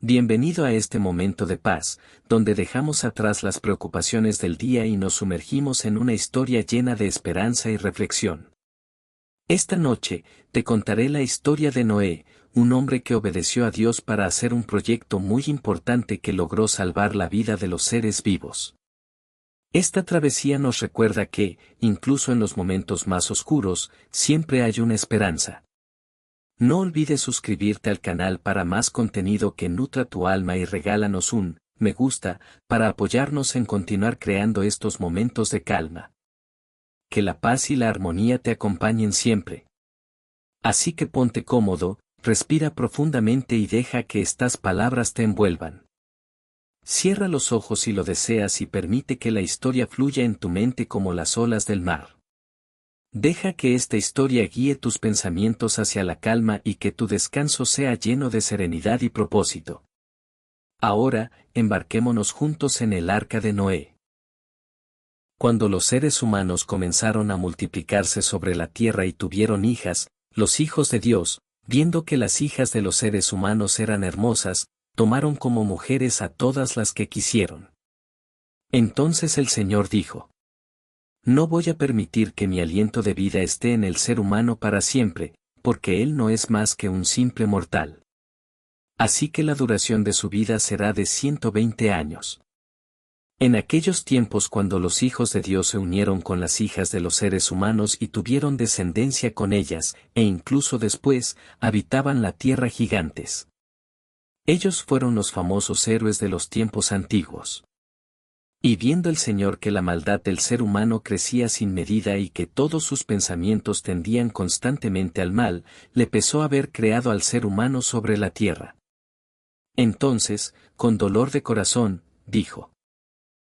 Bienvenido a este momento de paz, donde dejamos atrás las preocupaciones del día y nos sumergimos en una historia llena de esperanza y reflexión. Esta noche, te contaré la historia de Noé, un hombre que obedeció a Dios para hacer un proyecto muy importante que logró salvar la vida de los seres vivos. Esta travesía nos recuerda que, incluso en los momentos más oscuros, siempre hay una esperanza. No olvides suscribirte al canal para más contenido que nutra tu alma y regálanos un me gusta para apoyarnos en continuar creando estos momentos de calma. Que la paz y la armonía te acompañen siempre. Así que ponte cómodo, respira profundamente y deja que estas palabras te envuelvan. Cierra los ojos si lo deseas y permite que la historia fluya en tu mente como las olas del mar. Deja que esta historia guíe tus pensamientos hacia la calma y que tu descanso sea lleno de serenidad y propósito. Ahora, embarquémonos juntos en el arca de Noé. Cuando los seres humanos comenzaron a multiplicarse sobre la tierra y tuvieron hijas, los hijos de Dios, viendo que las hijas de los seres humanos eran hermosas, tomaron como mujeres a todas las que quisieron. Entonces el Señor dijo: No voy a permitir que mi aliento de vida esté en el ser humano para siempre, porque él no es más que un simple mortal. Así que la duración de su vida será de 120 años. En aquellos tiempos cuando los hijos de Dios se unieron con las hijas de los seres humanos y tuvieron descendencia con ellas, e incluso después, habitaban la tierra gigantes. Ellos fueron los famosos héroes de los tiempos antiguos. Y viendo el Señor que la maldad del ser humano crecía sin medida y que todos sus pensamientos tendían constantemente al mal, le pesó haber creado al ser humano sobre la tierra. Entonces, con dolor de corazón, dijo: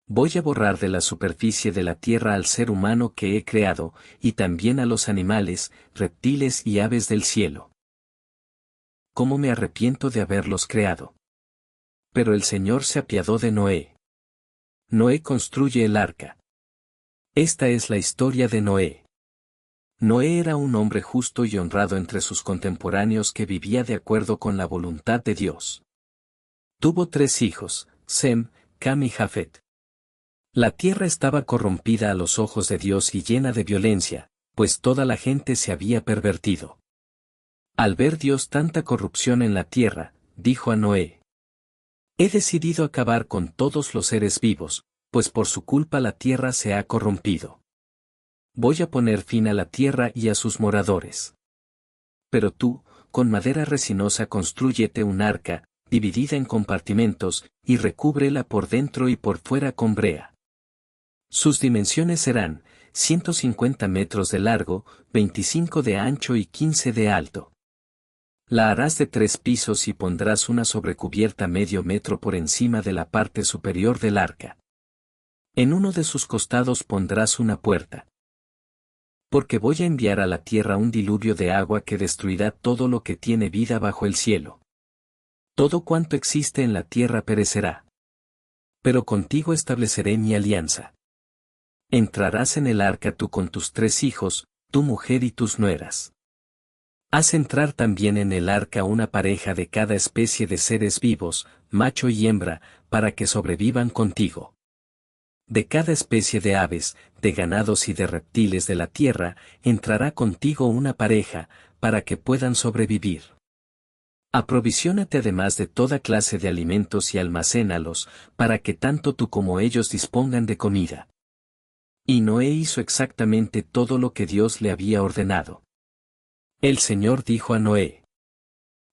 Voy a borrar de la superficie de la tierra al ser humano que he creado, y también a los animales, reptiles y aves del cielo. ¿Cómo me arrepiento de haberlos creado? Pero el Señor se apiadó de Noé. Noé construye el arca. Esta es la historia de Noé. Noé era un hombre justo y honrado entre sus contemporáneos que vivía de acuerdo con la voluntad de Dios. Tuvo 3 hijos, Sem, Cam y Jafet. La tierra estaba corrompida a los ojos de Dios y llena de violencia, pues toda la gente se había pervertido. Al ver Dios tanta corrupción en la tierra, dijo a Noé: He decidido acabar con todos los seres vivos, pues por su culpa la tierra se ha corrompido. Voy a poner fin a la tierra y a sus moradores. Pero tú, con madera resinosa constrúyete un arca, dividida en compartimentos, y recúbrela por dentro y por fuera con brea. Sus dimensiones serán 150 metros de largo, 25 de ancho y 15 de alto. La harás de 3 pisos y pondrás una sobrecubierta medio metro por encima de la parte superior del arca. En uno de sus costados pondrás una puerta. Porque voy a enviar a la tierra un diluvio de agua que destruirá todo lo que tiene vida bajo el cielo. Todo cuanto existe en la tierra perecerá. Pero contigo estableceré mi alianza. Entrarás en el arca tú con tus 3 hijos, tu mujer y tus nueras. Haz entrar también en el arca una pareja de cada especie de seres vivos, macho y hembra, para que sobrevivan contigo. De cada especie de aves, de ganados y de reptiles de la tierra, entrará contigo una pareja, para que puedan sobrevivir. Aprovisionate además de toda clase de alimentos y almacénalos, para que tanto tú como ellos dispongan de comida. Y Noé hizo exactamente todo lo que Dios le había ordenado. El Señor dijo a Noé: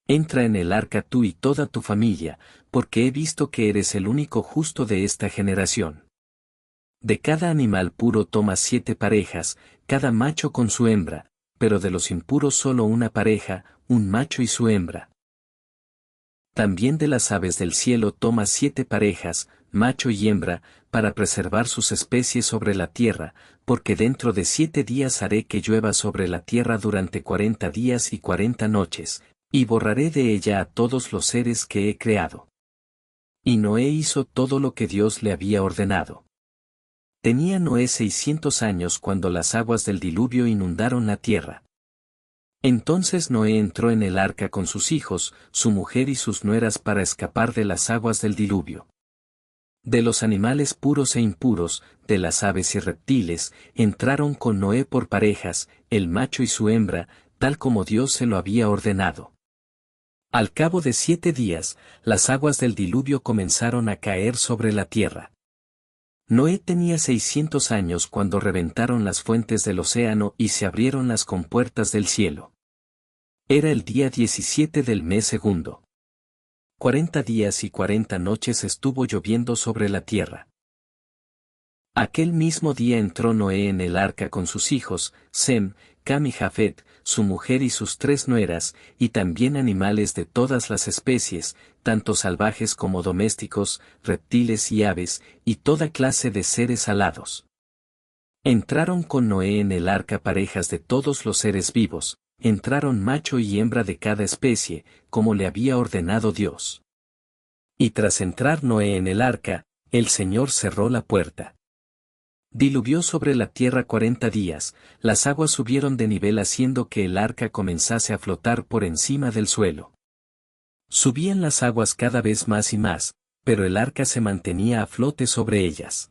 Entra en el arca tú y toda tu familia, porque he visto que eres el único justo de esta generación. De cada animal puro tomas 7 parejas, cada macho con su hembra, pero de los impuros solo una pareja, un macho y su hembra. También de las aves del cielo tomas 7 parejas, macho y hembra, para preservar sus especies sobre la tierra, porque dentro de 7 días haré que llueva sobre la tierra durante 40 días y 40 noches, y borraré de ella a todos los seres que he creado. Y Noé hizo todo lo que Dios le había ordenado. Tenía Noé 600 años cuando las aguas del diluvio inundaron la tierra. Entonces Noé entró en el arca con sus hijos, su mujer y sus nueras para escapar de las aguas del diluvio. De los animales puros e impuros, de las aves y reptiles, entraron con Noé por parejas, el macho y su hembra, tal como Dios se lo había ordenado. Al cabo de 7 días, las aguas del diluvio comenzaron a caer sobre la tierra. Noé tenía 600 años cuando reventaron las fuentes del océano y se abrieron las compuertas del cielo. Era el día 17 del mes segundo. 40 días y 40 noches estuvo lloviendo sobre la tierra. Aquel mismo día entró Noé en el arca con sus hijos, Sem, Cam y Jafet, su mujer y sus 3 nueras, y también animales de todas las especies, tanto salvajes como domésticos, reptiles y aves, y toda clase de seres alados. Entraron con Noé en el arca parejas de todos los seres vivos, entraron macho y hembra de cada especie, como le había ordenado Dios. Y tras entrar Noé en el arca, el Señor cerró la puerta. Diluvió sobre la tierra 40 días, las aguas subieron de nivel haciendo que el arca comenzase a flotar por encima del suelo. Subían las aguas cada vez más y más, pero el arca se mantenía a flote sobre ellas.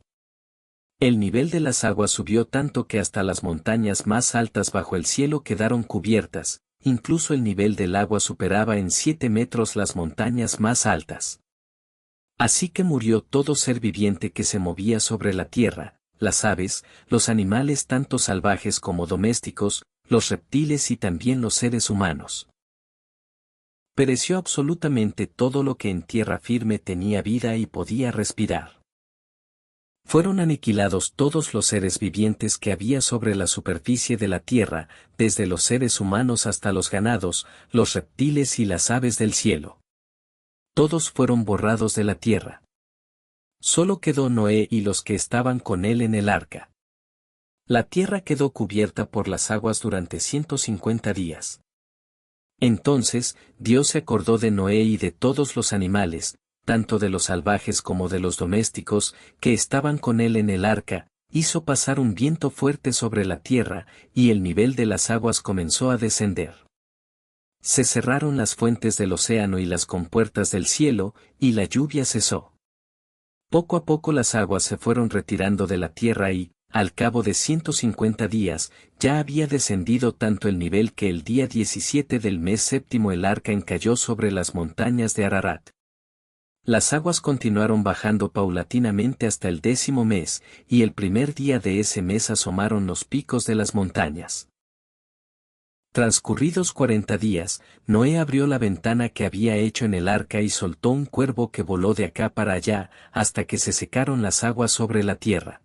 El nivel de las aguas subió tanto que hasta las montañas más altas bajo el cielo quedaron cubiertas, incluso el nivel del agua superaba en 7 metros las montañas más altas. Así que murió todo ser viviente que se movía sobre la tierra, las aves, los animales tanto salvajes como domésticos, los reptiles y también los seres humanos. Pereció absolutamente todo lo que en tierra firme tenía vida y podía respirar. Fueron aniquilados todos los seres vivientes que había sobre la superficie de la tierra, desde los seres humanos hasta los ganados, los reptiles y las aves del cielo. Todos fueron borrados de la tierra. Solo quedó Noé y los que estaban con él en el arca. La tierra quedó cubierta por las aguas durante 150 días. Entonces, Dios se acordó de Noé y de todos los animales, tanto de los salvajes como de los domésticos, que estaban con él en el arca, hizo pasar un viento fuerte sobre la tierra, y el nivel de las aguas comenzó a descender. Se cerraron las fuentes del océano y las compuertas del cielo, y la lluvia cesó. Poco a poco las aguas se fueron retirando de la tierra y, al cabo de 150 días, ya había descendido tanto el nivel que el día 17 del mes séptimo el arca encalló sobre las montañas de Ararat. Las aguas continuaron bajando paulatinamente hasta el 10º mes, y el primer día de ese mes asomaron los picos de las montañas. Transcurridos 40 días, Noé abrió la ventana que había hecho en el arca y soltó un cuervo que voló de acá para allá, hasta que se secaron las aguas sobre la tierra.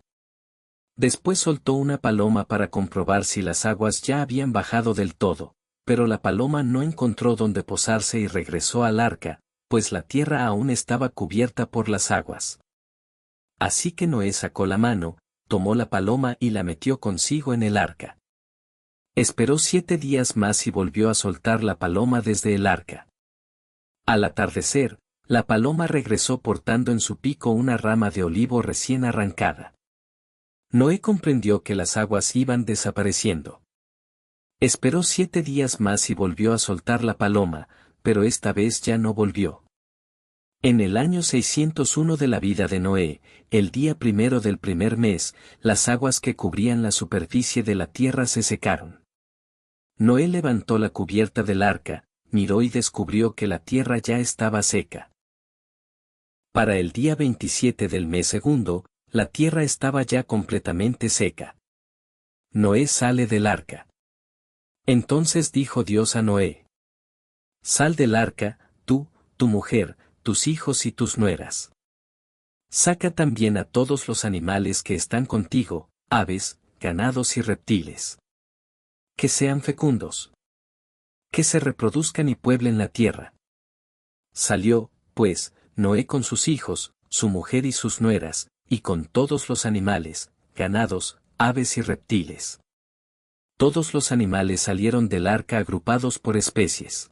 Después soltó una paloma para comprobar si las aguas ya habían bajado del todo, pero la paloma no encontró dónde posarse y regresó al arca, pues la tierra aún estaba cubierta por las aguas. Así que Noé sacó la mano, tomó la paloma y la metió consigo en el arca. Esperó 7 días más y volvió a soltar la paloma desde el arca. Al atardecer, la paloma regresó portando en su pico una rama de olivo recién arrancada. Noé comprendió que las aguas iban desapareciendo. Esperó 7 días más y volvió a soltar la paloma, pero esta vez ya no volvió. En el año 601 de la vida de Noé, el día primero del primer mes, las aguas que cubrían la superficie de la tierra se secaron. Noé levantó la cubierta del arca, miró y descubrió que la tierra ya estaba seca. Para el día 27 del mes segundo, la tierra estaba ya completamente seca. Noé sale del arca. Entonces dijo Dios a Noé: Sal del arca, tú, tu mujer, tus hijos y tus nueras. Saca también a todos los animales que están contigo, aves, ganados y reptiles. Que sean fecundos. Que se reproduzcan y pueblen la tierra. Salió, pues, Noé con sus hijos, su mujer y sus nueras, y con todos los animales, ganados, aves y reptiles. Todos los animales salieron del arca agrupados por especies.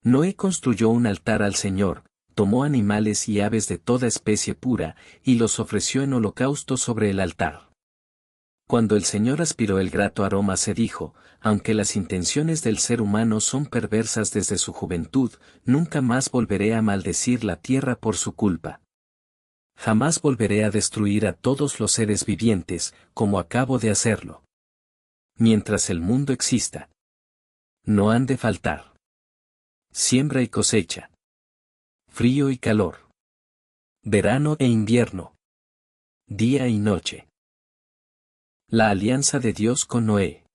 Noé construyó un altar al Señor, tomó animales y aves de toda especie pura, y los ofreció en holocausto sobre el altar. Cuando el Señor aspiró el grato aroma se dijo, aunque las intenciones del ser humano son perversas desde su juventud, nunca más volveré a maldecir la tierra por su culpa. Jamás volveré a destruir a todos los seres vivientes, como acabo de hacerlo. Mientras el mundo exista, no han de faltar siembra y cosecha, frío y calor, verano e invierno, día y noche. La alianza de Dios con Noé.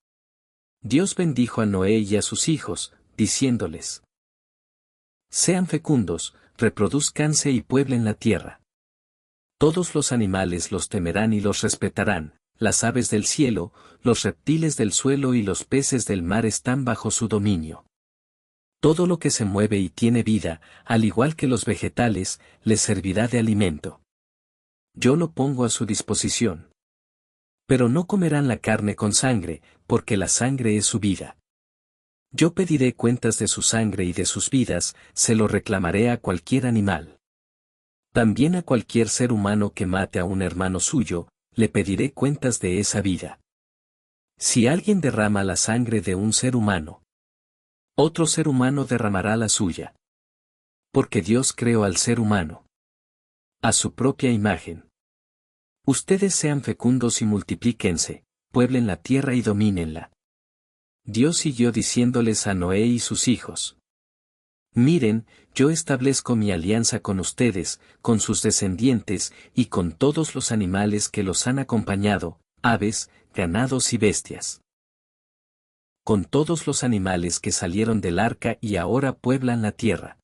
Dios bendijo a Noé y a sus hijos, diciéndoles: sean fecundos, reproduzcanse y pueblen la tierra. Todos los animales los temerán y los respetarán, las aves del cielo, los reptiles del suelo y los peces del mar están bajo su dominio. Todo lo que se mueve y tiene vida, al igual que los vegetales, les servirá de alimento. Yo lo pongo a su disposición. Pero no comerán la carne con sangre, porque la sangre es su vida. Yo pediré cuentas de su sangre y de sus vidas, se lo reclamaré a cualquier animal. También a cualquier ser humano que mate a un hermano suyo, le pediré cuentas de esa vida. Si alguien derrama la sangre de un ser humano, otro ser humano derramará la suya. Porque Dios creó al ser humano a su propia imagen. Ustedes sean fecundos y multiplíquense, pueblen la tierra y domínenla. Dios siguió diciéndoles a Noé y sus hijos: miren, yo establezco mi alianza con ustedes, con sus descendientes, y con todos los animales que los han acompañado, aves, ganados y bestias. Con todos los animales que salieron del arca y ahora pueblan la tierra.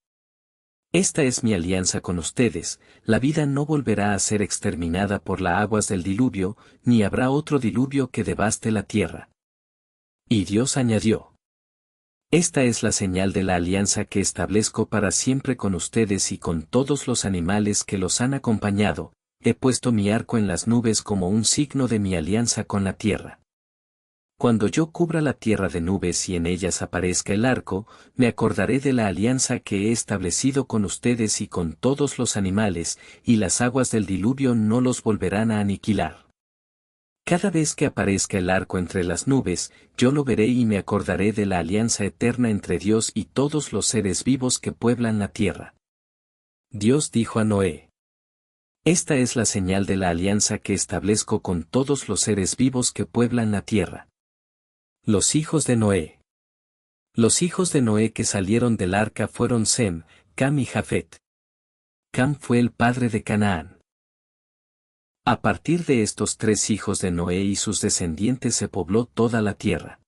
Esta es mi alianza con ustedes, la vida no volverá a ser exterminada por las aguas del diluvio, ni habrá otro diluvio que devaste la tierra. Y Dios añadió: esta es la señal de la alianza que establezco para siempre con ustedes y con todos los animales que los han acompañado, he puesto mi arco en las nubes como un signo de mi alianza con la tierra. Cuando yo cubra la tierra de nubes y en ellas aparezca el arco, me acordaré de la alianza que he establecido con ustedes y con todos los animales, y las aguas del diluvio no los volverán a aniquilar. Cada vez que aparezca el arco entre las nubes, yo lo veré y me acordaré de la alianza eterna entre Dios y todos los seres vivos que pueblan la tierra. Dios dijo a Noé: esta es la señal de la alianza que establezco con todos los seres vivos que pueblan la tierra. Los hijos de Noé. Los hijos de Noé que salieron del arca fueron Sem, Cam y Jafet. Cam fue el padre de Canaán. A partir de estos tres hijos de Noé y sus descendientes se pobló toda la tierra.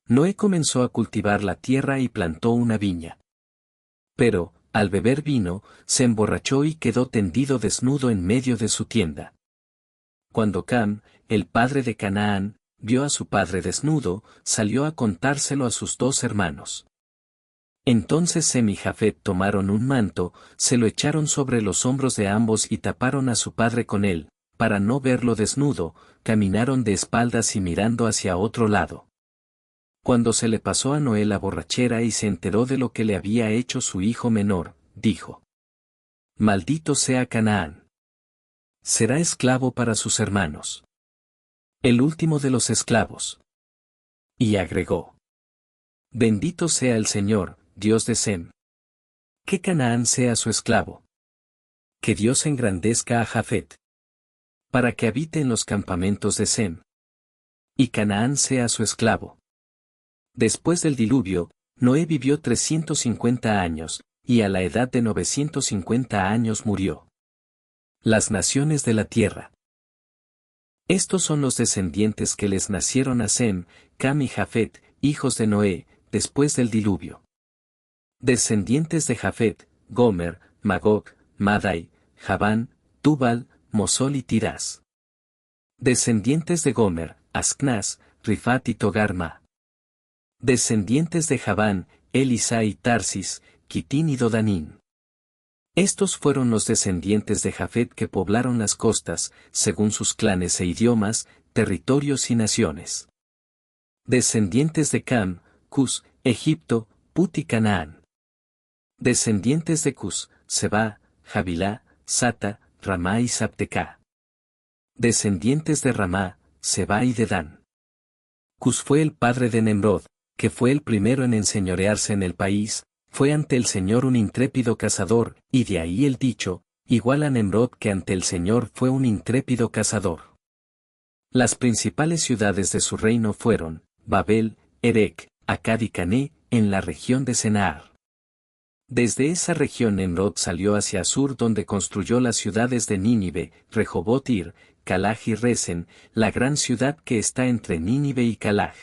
Noé comenzó a cultivar la tierra y plantó una viña. Pero, al beber vino, se emborrachó y quedó tendido desnudo en medio de su tienda. Cuando Cam, el padre de Canaán, vio a su padre desnudo, salió a contárselo a sus dos hermanos. Entonces Sem y Jafet tomaron un manto, se lo echaron sobre los hombros de ambos y taparon a su padre con él, para no verlo desnudo, caminaron de espaldas y mirando hacia otro lado. Cuando se le pasó a Noé la borrachera y se enteró de lo que le había hecho su hijo menor, dijo: maldito sea Canaán. Será esclavo para sus hermanos. El último de los esclavos. Y agregó: bendito sea el Señor, Dios de Sem. Que Canaán sea su esclavo. Que Dios engrandezca a Jafet, para que habite en los campamentos de Sem. Y Canaán sea su esclavo. Después del diluvio, Noé vivió 350 años, y a la edad de 950 años murió. Las naciones de la tierra. Estos son los descendientes que les nacieron a Sem, Cam y Jafet, hijos de Noé, después del diluvio. Descendientes de Jafet: Gomer, Magog, Madai, Javán, Tubal, Mosol y Tirás. Descendientes de Gomer: Ascnaz, Rifat y Togarma. Descendientes de Javán: Elisa y Tarsis, Quitín y Dodanín. Estos fueron los descendientes de Jafet que poblaron las costas, según sus clanes e idiomas, territorios y naciones. Descendientes de Cam: Cus, Egipto, Put y Canaán. Descendientes de Cus: Seba, Javilá, Sata, Ramá y Sabtecá. Descendientes de Ramá: Seba y Dedán. Cus fue el padre de Nemrod, que fue el primero en enseñorearse en el país, fue ante el Señor un intrépido cazador, y de ahí el dicho, igual a Nemrod que ante el Señor fue un intrépido cazador. Las principales ciudades de su reino fueron, Babel, Erec, Accad y Cané, en la región de Senaar. Desde esa región Nemrod salió hacia Asur donde construyó las ciudades de Nínive, Rehobot Ir, Calaj y Resen, la gran ciudad que está entre Nínive y Calaj.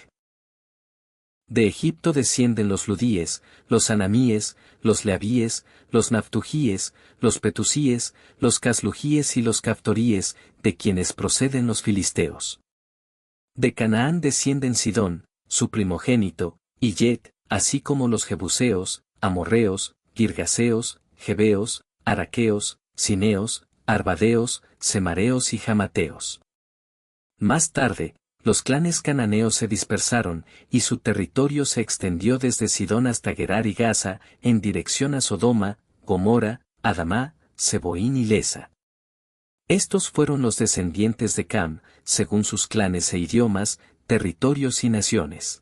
De Egipto descienden los ludíes, los anamíes, los leabíes, los naftujíes, los petusíes, los caslujíes y los caftoríes, de quienes proceden los filisteos. De Canaán descienden Sidón, su primogénito, y Yet, así como los jebuseos, amorreos, girgaseos, jebeos, araqueos, sineos, arbadeos, semareos y jamateos. Más tarde, los clanes cananeos se dispersaron, y su territorio se extendió desde Sidón hasta Gerar y Gaza, en dirección a Sodoma, Gomorra, Adamá, Seboín y Lesa. Estos fueron los descendientes de Cam, según sus clanes e idiomas, territorios y naciones.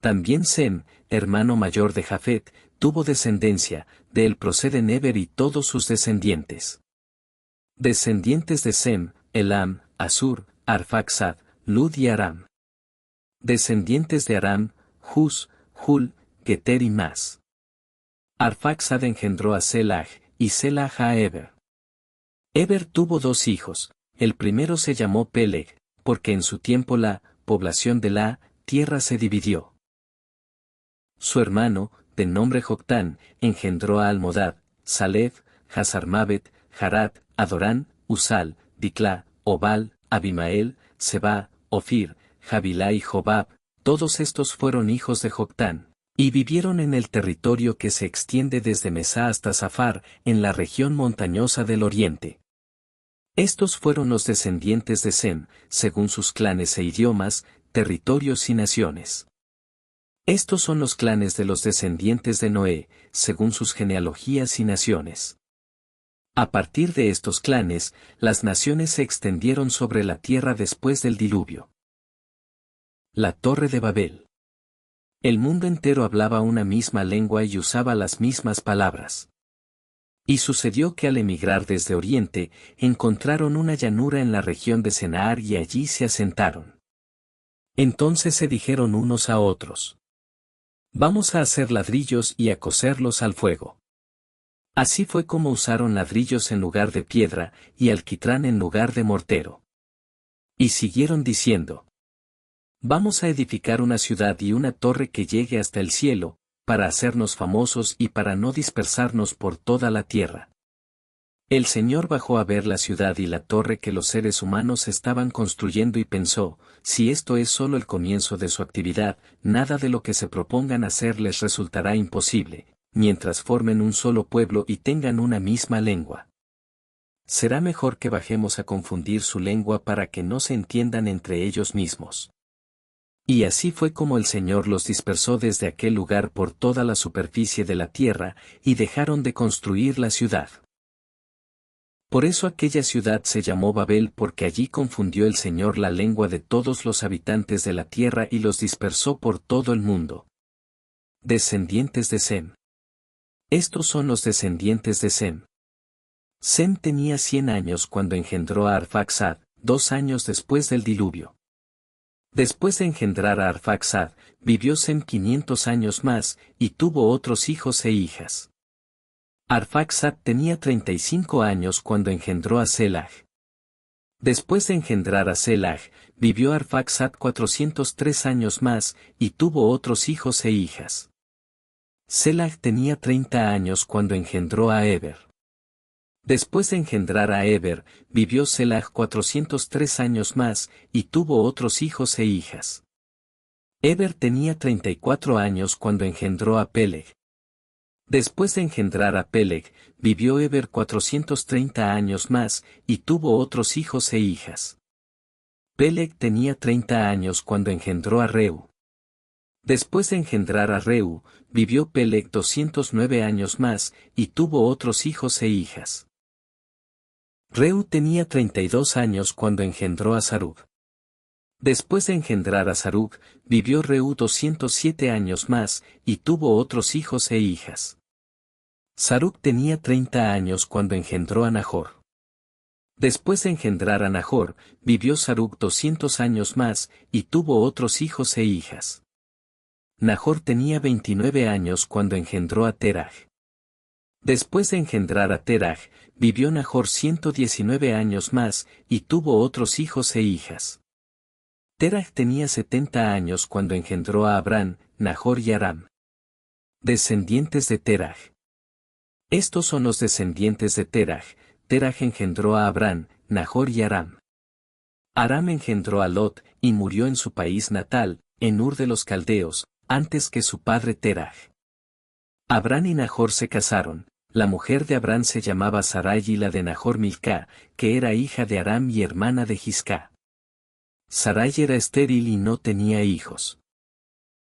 También Sem, hermano mayor de Jafet, tuvo descendencia, de él proceden Eber y todos sus descendientes. Descendientes de Sem, Elam, Asur, Arfaxad, Lud y Aram. Descendientes de Aram, Hus, Hul, Geter y más. Arfaxad engendró a Selah, y Selah a Eber. Eber tuvo dos hijos, el primero se llamó Peleg, porque en su tiempo la población de la tierra se dividió. Su hermano, de nombre Joctán, engendró a Almodad, Salef, Hazarmavet, Harat, Adorán, Usal, Diclá, Obal, Abimael, Seba, Ofir, Jabilá y Jobab, todos estos fueron hijos de Joctán, y vivieron en el territorio que se extiende desde Mesá hasta Safar, en la región montañosa del oriente. Estos fueron los descendientes de Sem, según sus clanes e idiomas, territorios y naciones. Estos son los clanes de los descendientes de Noé, según sus genealogías y naciones. A partir de estos clanes, las naciones se extendieron sobre la tierra después del diluvio. La Torre de Babel. El mundo entero hablaba una misma lengua y usaba las mismas palabras. Y sucedió que al emigrar desde Oriente, encontraron una llanura en la región de Senaar y allí se asentaron. Entonces se dijeron unos a otros: vamos a hacer ladrillos y a cocerlos al fuego. Así fue como usaron ladrillos en lugar de piedra, y alquitrán en lugar de mortero. Y siguieron diciendo: vamos a edificar una ciudad y una torre que llegue hasta el cielo, para hacernos famosos y para no dispersarnos por toda la tierra. El Señor bajó a ver la ciudad y la torre que los seres humanos estaban construyendo y pensó: si esto es solo el comienzo de su actividad, nada de lo que se propongan hacer les resultará imposible, mientras formen un solo pueblo y tengan una misma lengua. Será mejor que bajemos a confundir su lengua para que no se entiendan entre ellos mismos. Y así fue como el Señor los dispersó desde aquel lugar por toda la superficie de la tierra, y dejaron de construir la ciudad. Por eso aquella ciudad se llamó Babel, porque allí confundió el Señor la lengua de todos los habitantes de la tierra y los dispersó por todo el mundo. Descendientes de Sem. Estos son los descendientes de Sem. Sem tenía 100 años cuando engendró a Arfaxad, 2 años después del diluvio. Después de engendrar a Arfaxad, vivió Sem 500 años más, y tuvo otros hijos e hijas. Arfaxad tenía 35 años cuando engendró a Selah. Después de engendrar a Selah, vivió Arfaxad 403 años más, y tuvo otros hijos e hijas. Selah tenía 30 años cuando engendró a Eber. Después de engendrar a Eber, vivió Selah 403 años más, y tuvo otros hijos e hijas. Eber tenía 34 años cuando engendró a Peleg. Después de engendrar a Peleg, vivió Eber 430 años más, y tuvo otros hijos e hijas. Peleg tenía 30 años cuando engendró a Reu. Después de engendrar a Reu, vivió Peleg 209 años más, y tuvo otros hijos e hijas. Reu tenía 32 años cuando engendró a Sarug. Después de engendrar a Sarug, vivió Reú 207 años más, y tuvo otros hijos e hijas. Sarug tenía 30 años cuando engendró a Nahor. Después de engendrar a Nahor, vivió Sarug 200 años más, y tuvo otros hijos e hijas. Nahor tenía 29 años cuando engendró a Teraj. Después de engendrar a Teraj, vivió Nahor 119 años más, y tuvo otros hijos e hijas. Teraj tenía 70 años cuando engendró a Abrán, Nahor y Aram. Descendientes de Teraj. Estos son los descendientes de Teraj. Teraj engendró a Abrán, Nahor y Aram. Aram engendró a Lot, y murió en su país natal, en Ur de los Caldeos, antes que su padre Teraj. Abrán y Nahor se casaron. La mujer de Abrán se llamaba Sarai y la de Nahor Milcá, que era hija de Aram y hermana de Giscá. Sarai era estéril y no tenía hijos.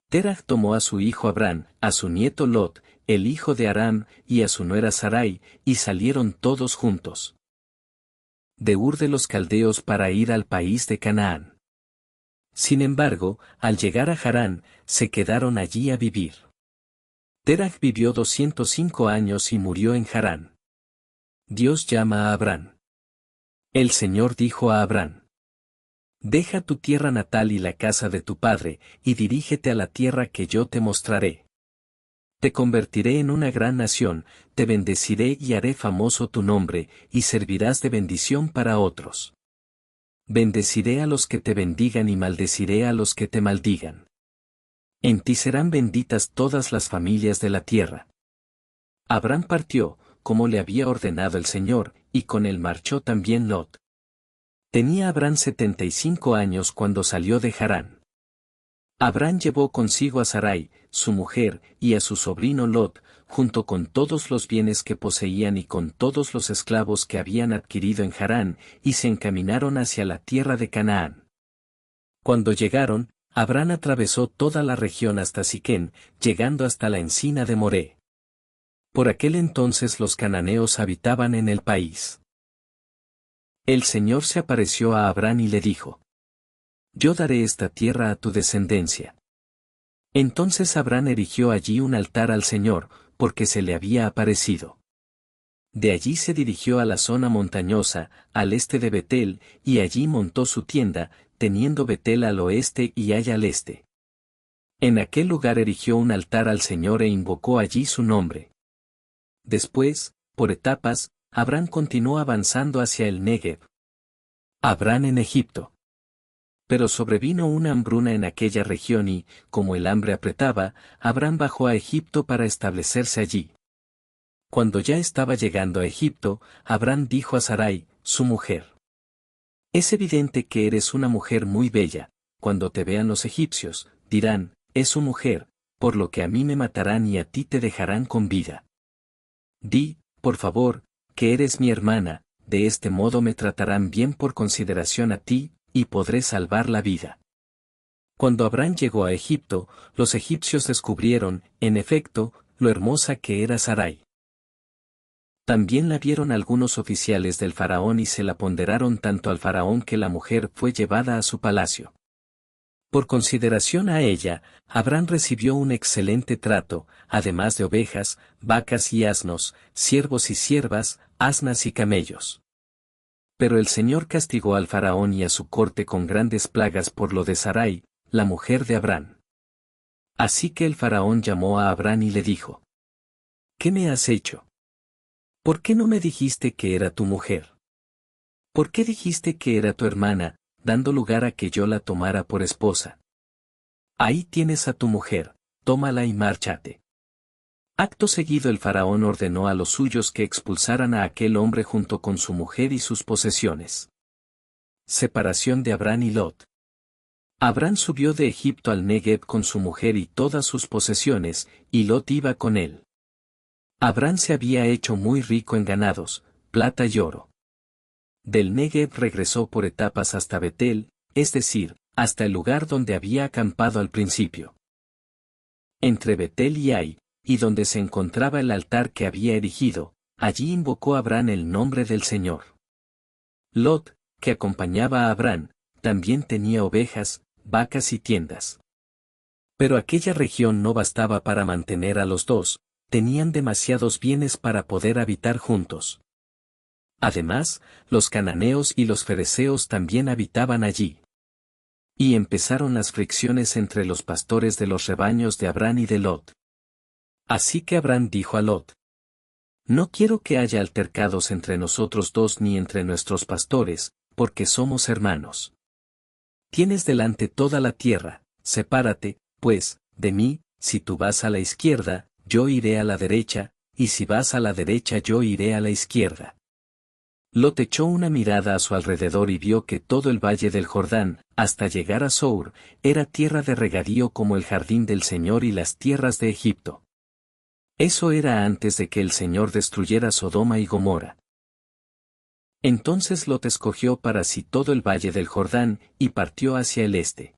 Teraj tomó a su hijo Abrán, a su nieto Lot, el hijo de Aram, y a su nuera Sarai, y salieron todos juntos de Ur de los Caldeos para ir al país de Canaán. Sin embargo, al llegar a Harán, se quedaron allí a vivir. Teraj vivió 205 años y murió en Harán. Dios llama a Abrán. El Señor dijo a Abrán: deja tu tierra natal y la casa de tu padre, y dirígete a la tierra que yo te mostraré. Te convertiré en una gran nación, te bendeciré y haré famoso tu nombre, y servirás de bendición para otros. Bendeciré a los que te bendigan y maldeciré a los que te maldigan. En ti serán benditas todas las familias de la tierra. Abrán partió, como le había ordenado el Señor, y con él marchó también Lot. Tenía Abrán 75 años cuando salió de Harán. Abrán llevó consigo a Sarai, su mujer, y a su sobrino Lot, junto con todos los bienes que poseían y con todos los esclavos que habían adquirido en Harán, y se encaminaron hacia la tierra de Canaán. Cuando llegaron, Abrán atravesó toda la región hasta Siquén, llegando hasta la encina de Moré. Por aquel entonces los cananeos habitaban en el país. El Señor se apareció a Abrán y le dijo: yo daré esta tierra a tu descendencia. Entonces Abrán erigió allí un altar al Señor, porque se le había aparecido. De allí se dirigió a la zona montañosa, al este de Betel, y allí montó su tienda, teniendo Betel al oeste y Ai al este. En aquel lugar erigió un altar al Señor e invocó allí su nombre. Después, por etapas, Abrán continuó avanzando hacia el Negev. Abrán en Egipto. Pero sobrevino una hambruna en aquella región y, como el hambre apretaba, Abrán bajó a Egipto para establecerse allí. Cuando ya estaba llegando a Egipto, Abrán dijo a Sarai, su mujer: es evidente que eres una mujer muy bella. Cuando te vean los egipcios, dirán, es su mujer, por lo que a mí me matarán y a ti te dejarán con vida. Di, por favor, que eres mi hermana, de este modo me tratarán bien por consideración a ti, y podré salvar la vida. Cuando Abrán llegó a Egipto, los egipcios descubrieron, en efecto, lo hermosa que era Sarai. También la vieron algunos oficiales del faraón y se la ponderaron tanto al faraón que la mujer fue llevada a su palacio. Por consideración a ella, Abrán recibió un excelente trato, además de ovejas, vacas y asnos, siervos y siervas, asnas y camellos. Pero el Señor castigó al faraón y a su corte con grandes plagas por lo de Sarai, la mujer de Abrán. Así que el faraón llamó a Abrán y le dijo: ¿qué me has hecho? ¿Por qué no me dijiste que era tu mujer? ¿Por qué dijiste que era tu hermana, dando lugar a que yo la tomara por esposa? Ahí tienes a tu mujer, tómala y márchate. Acto seguido el faraón ordenó a los suyos que expulsaran a aquel hombre junto con su mujer y sus posesiones. Separación de Abrán y Lot. Abrán subió de Egipto al Negev con su mujer y todas sus posesiones, y Lot iba con él. Abrán se había hecho muy rico en ganados, plata y oro. Del Negev regresó por etapas hasta Betel, es decir, hasta el lugar donde había acampado al principio. Entre Betel y Ai, y donde se encontraba el altar que había erigido, allí invocó Abrán el nombre del Señor. Lot, que acompañaba a Abrán, también tenía ovejas, vacas y tiendas. Pero aquella región no bastaba para mantener a los dos, tenían demasiados bienes para poder habitar juntos. Además, los cananeos y los fereceos también habitaban allí. Y empezaron las fricciones entre los pastores de los rebaños de Abrán y de Lot. Así que Abrán dijo a Lot: No quiero que haya altercados entre nosotros dos ni entre nuestros pastores, porque somos hermanos. Tienes delante toda la tierra, sepárate, pues, de mí, si tú vas a la izquierda, yo iré a la derecha, y si vas a la derecha yo iré a la izquierda. Lot echó una mirada a su alrededor y vio que todo el valle del Jordán, hasta llegar a Sour, era tierra de regadío como el jardín del Señor y las tierras de Egipto. Eso era antes de que el Señor destruyera Sodoma y Gomorra. Entonces Lot escogió para sí todo el valle del Jordán, y partió hacia el este.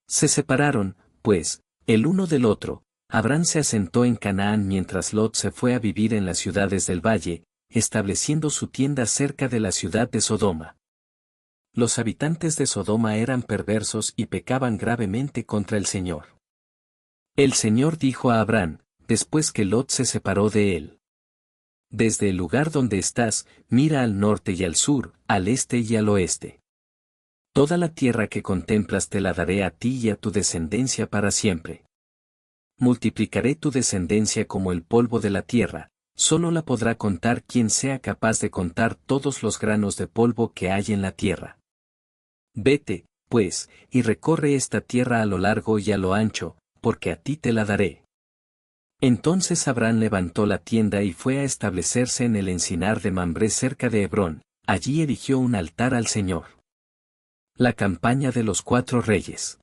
Se separaron, pues, el uno del otro. Abrán se asentó en Canaán mientras Lot se fue a vivir en las ciudades del valle, estableciendo su tienda cerca de la ciudad de Sodoma. Los habitantes de Sodoma eran perversos y pecaban gravemente contra el Señor. El Señor dijo a Abrán, después que Lot se separó de él: Desde el lugar donde estás, mira al norte y al sur, al este y al oeste. Toda la tierra que contemplas te la daré a ti y a tu descendencia para siempre. Multiplicaré tu descendencia como el polvo de la tierra, solo la podrá contar quien sea capaz de contar todos los granos de polvo que hay en la tierra. Vete, pues, y recorre esta tierra a lo largo y a lo ancho, porque a ti te la daré. Entonces Abrán levantó la tienda y fue a establecerse en el encinar de Mambré cerca de Hebrón, allí erigió un altar al Señor. La campaña de los 4 reyes.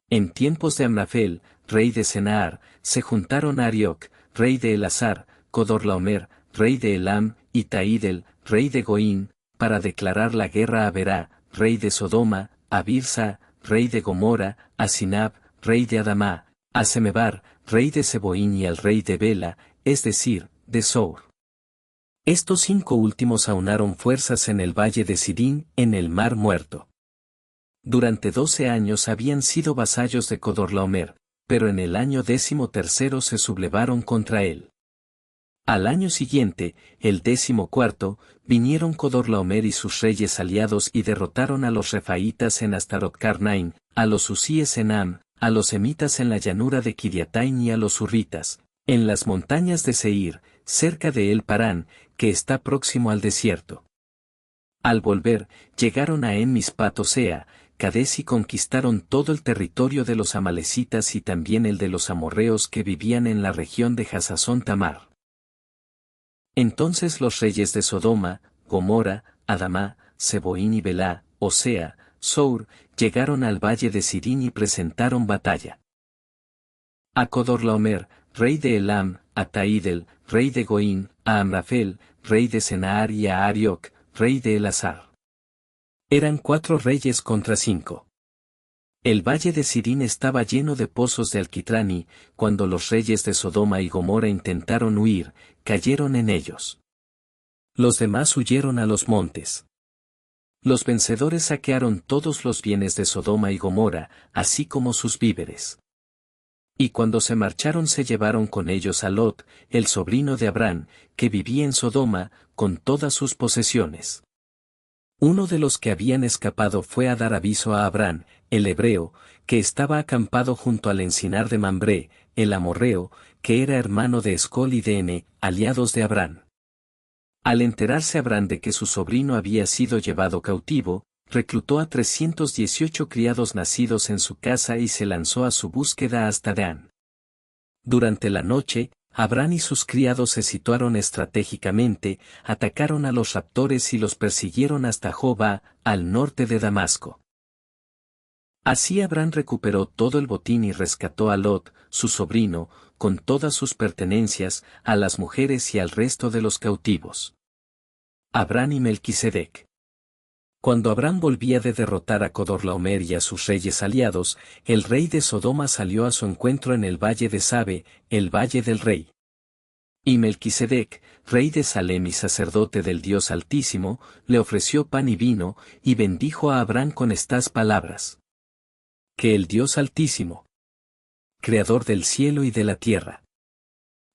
En tiempos de Amrafel, rey de Senaar, se juntaron a Arioc, rey de Elazar, Codorlaomer, rey de Elam, y Taidel, rey de Goín, para declarar la guerra a Berá, rey de Sodoma, a Birsa, rey de Gomorra, a Sinab, rey de Adamá, a Semebar, rey de Seboín y al rey de Bela, es decir, de Sour. Estos 5 últimos aunaron fuerzas en el valle de Sidín, en el mar Muerto. Durante 12 años habían sido vasallos de Codorlaomer, pero en el año 13º se sublevaron contra él. Al año siguiente, el 14º, vinieron Codorlaomer y sus reyes aliados y derrotaron a los refaítas en Astarot-Carnaim, a los usíes en Am, a los emitas en la llanura de Kiriataim y a los urritas, en las montañas de Seir, cerca de El Parán, que está próximo al desierto. Al volver, llegaron a En-Mispat-Osea, Cades y conquistaron todo el territorio de los amalecitas y también el de los amorreos que vivían en la región de Hasazón Tamar. Entonces los reyes de Sodoma, Gomorra, Adamá, Seboín y Belá, o sea, Sour, llegaron al valle de Sidín y presentaron batalla. A Codorlaomer, rey de Elam, a Taidel, rey de Goín, a Amrafel, rey de Senaar y a Arioc, rey de Elazar. Eran 4 reyes contra 5. El valle de Sidín estaba lleno de pozos de alquitrán y, cuando los reyes de Sodoma y Gomorra intentaron huir, cayeron en ellos. Los demás huyeron a los montes. Los vencedores saquearon todos los bienes de Sodoma y Gomorra, así como sus víveres. Y cuando se marcharon se llevaron con ellos a Lot, el sobrino de Abrán, que vivía en Sodoma, con todas sus posesiones. Uno de los que habían escapado fue a dar aviso a Abrán, el hebreo, que estaba acampado junto al encinar de Mambré, el amorreo, que era hermano de Escol y de Ene, aliados de Abrán. Al enterarse Abrán de que su sobrino había sido llevado cautivo, reclutó a 318 criados nacidos en su casa y se lanzó a su búsqueda hasta Dan. Durante la noche, Abrán y sus criados se situaron estratégicamente, atacaron a los raptores y los persiguieron hasta Jobá, al norte de Damasco. Así Abrán recuperó todo el botín y rescató a Lot, su sobrino, con todas sus pertenencias, a las mujeres y al resto de los cautivos. Abrán y Melquisedec. Cuando Abrán volvía de derrotar a Codorlaomer y a sus reyes aliados, el rey de Sodoma salió a su encuentro en el valle de Sabe, el valle del rey. Y Melquisedec, rey de Salem y sacerdote del Dios Altísimo, le ofreció pan y vino, y bendijo a Abraham con estas palabras. Que el Dios Altísimo, Creador del cielo y de la tierra,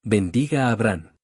bendiga a Abraham.